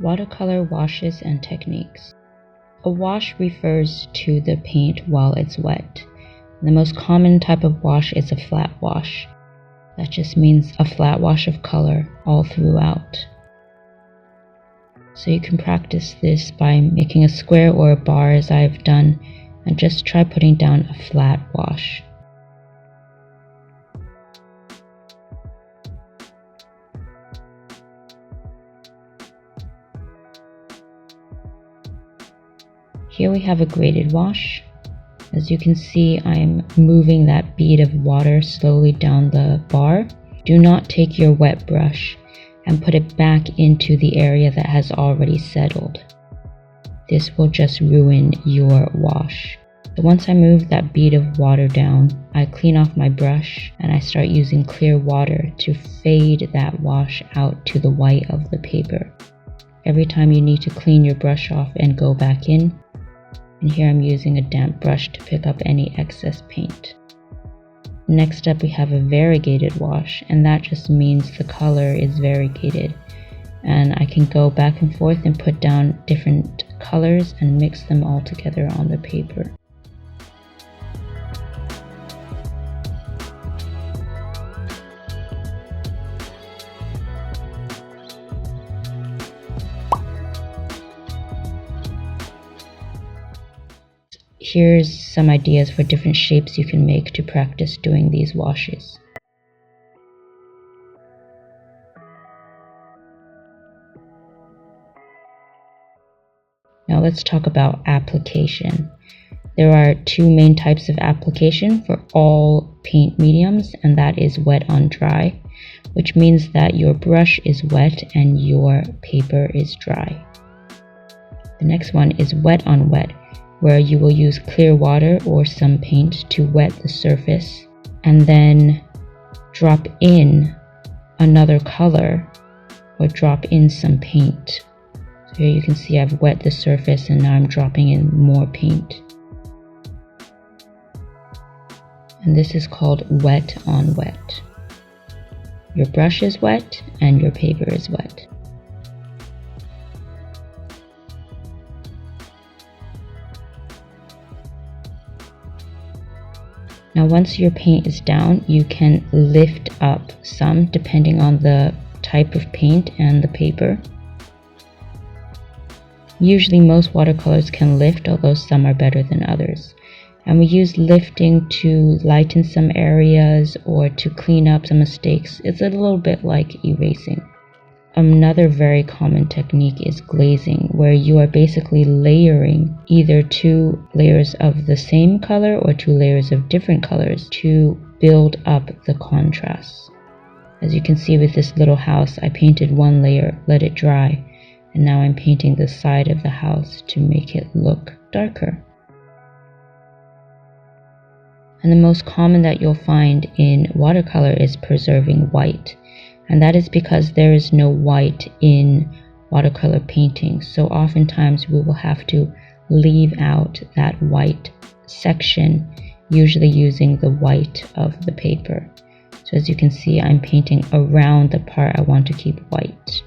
Watercolor washes and techniques. A wash refers to the paint while it's wet. The most common type of wash is a flat wash. That just means a flat wash of color all throughout. So you can practice this by making a square or a bar as I've done, and just try putting down a flat wash. Here we have a graded wash. As you can see, I'm moving that bead of water slowly down the bar. Do not take your wet brush and put it back into the area that has already settled. This will just ruin your wash. So once I move that bead of water down, I clean off my brush and I start using clear water to fade that wash out to the white of the paper. Every time you need to clean your brush off and go back in. And here I'm using a damp brush to pick up any excess paint. Next up we have a variegated wash, and that just means the color is variegated. And I can go back and forth and put down different colors and mix them all together on the paper. Here's some ideas for different shapes you can make to practice doing these washes. Now let's talk about application. There are two main types of application for all paint mediums, and that is wet on dry, which means that your brush is wet and your paper is dry. The next one is wet on wet, where you will use clear water or some paint to wet the surface and then drop in another color or drop in some paint. So here you can see I've wet the surface and now I'm dropping in more paint. And this is called wet on wet. Your brush is wet and your paper is wet. Now once your paint is down, you can lift up some depending on the type of paint and the paper. Usually most watercolors can lift, although some are better than others. And we use lifting to lighten some areas or to clean up some mistakes. It's a little bit like erasing. Another very common technique is glazing, where you are basically layering either two layers of the same color or two layers of different colors to build up the contrast. As you can see with this little house, I painted one layer, let it dry, and now I'm painting the side of the house to make it look darker. And the most common that you'll find in watercolor is preserving white. And that is because there is no white in watercolor painting. So oftentimes we will have to leave out that white section, usually using the white of the paper. So as you can see, I'm painting around the part I want to keep white.